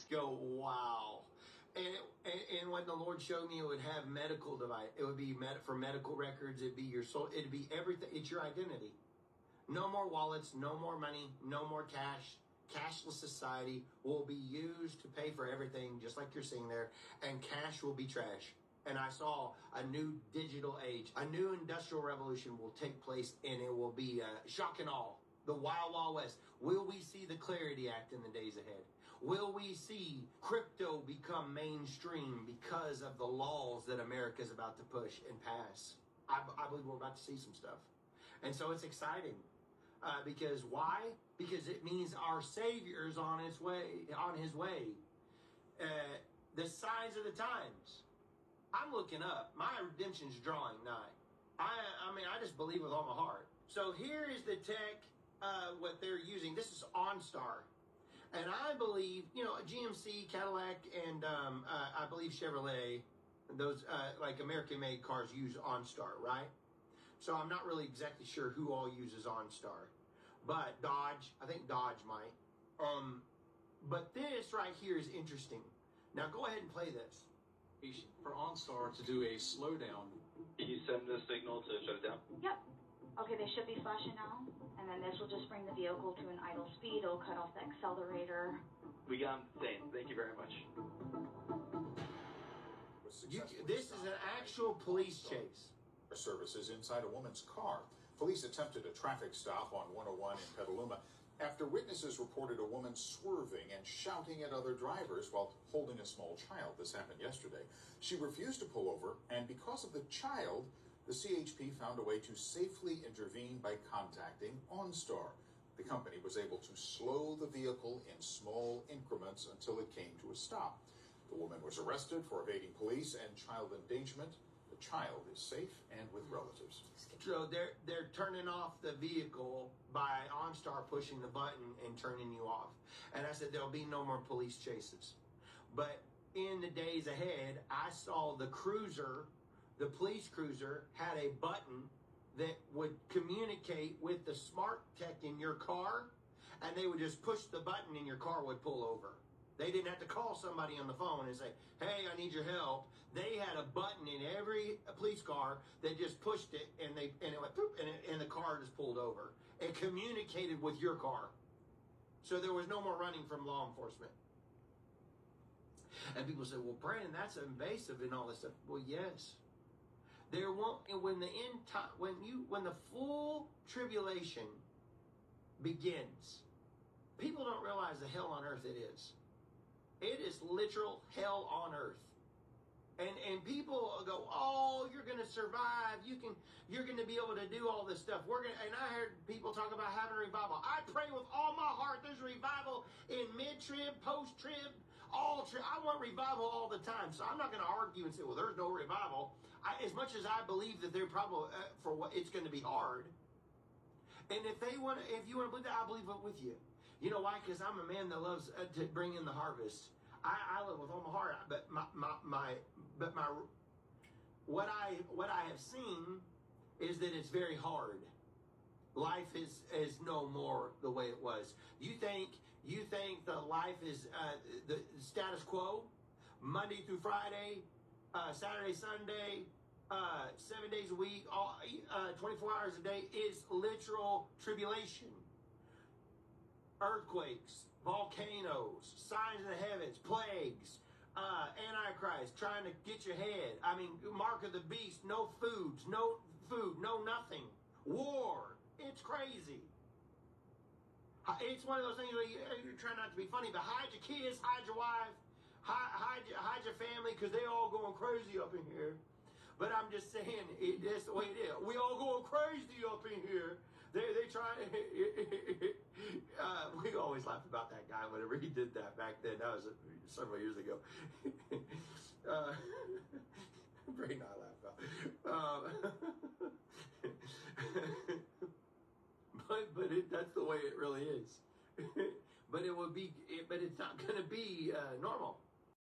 go, wow. And when the Lord showed me, it would have medical device. It would be for medical records. It'd be your soul. It'd be everything. It's your identity. No more wallets, no more money, no more cash. Cashless society will be used to pay for everything, just like you're seeing there, and cash will be trash. And I saw a new digital age, a new industrial revolution will take place, and it will be shock and awe. The Wild Wild West. Will we see the Clarity Act in the days ahead? Will we see crypto become mainstream because of the laws that America is about to push and pass? I believe we're about to see some stuff. And so it's exciting. Because why? Because it means our Savior's on his way. The signs of the times. I'm looking up. My redemption's drawing nigh. I just believe with all my heart. So here is the tech, what they're using. This is OnStar. And I believe, GMC, Cadillac, and I believe Chevrolet, those like American-made cars use OnStar, right? So I'm not really exactly sure who all uses OnStar. But Dodge, I think Dodge might. But this right here is interesting. Now go ahead and play this. For OnStar to do a slowdown. Can you send the signal to shut it down? Yep. Okay, they should be flashing now. And then this will just bring the vehicle to an idle speed. It'll cut off the accelerator. We got him sane. Thank you very much. This is an actual police chase. Services inside a woman's car. Police attempted a traffic stop on 101 in Petaluma after witnesses reported a woman swerving and shouting at other drivers while holding a small child. This happened yesterday. She refused to pull over, and because of the child, the CHP found a way to safely intervene by contacting OnStar. The company was able to slow the vehicle in small increments until it came to a stop. The woman was arrested for evading police and child endangerment. The child is safe and with relatives. So they're turning off the vehicle by OnStar pushing the button and turning you off. And I said there'll be no more police chases. But in the days ahead, I saw the cruiser, the police cruiser, had a button that would communicate with the smart tech in your car, and they would just push the button and your car would pull over. They didn't have to call somebody on the phone and say, hey, I need your help. They had a button in every police car that just pushed it, and it went poop, and the car just pulled over. It communicated with your car. So there was no more running from law enforcement. And people say, well, Brandon, that's invasive and all this stuff. Well, yes. There won't, when the full tribulation begins, people don't realize the hell on earth it is. It is literal hell on earth. And people go, oh, you're going to survive. You're going to be able to do all this stuff. And I heard people talk about having a revival. I pray with all my heart there's a revival in mid-trib, post-trib, all trib. I want revival all the time. So I'm not going to argue and say, well, there's no revival. As much as I believe that they're probably, for what it's going to be hard. And if you want to believe that, I believe it with you. You know why? Because I'm a man that loves to bring in the harvest. I live with all my heart, but what I have seen is that it's very hard. Life is no more the way it was. You think the life is the status quo, Monday through Friday, Saturday, Sunday, 7 days a week, 24 hours a day is literal tribulation. Earthquakes, volcanoes, signs in the heavens, plagues, Antichrist trying to get your head. Mark of the beast, no food, no nothing. War. It's crazy. It's one of those things where you're trying not to be funny, but hide your kids, hide your wife, hide your family, because they all going crazy up in here. But I'm just saying, that's the way it is. We all going crazy up in here. They try. We always laugh about that guy whenever he did that back then. That was several years ago. Brady and I laugh about. But that's the way it really is. But it's not going to be normal.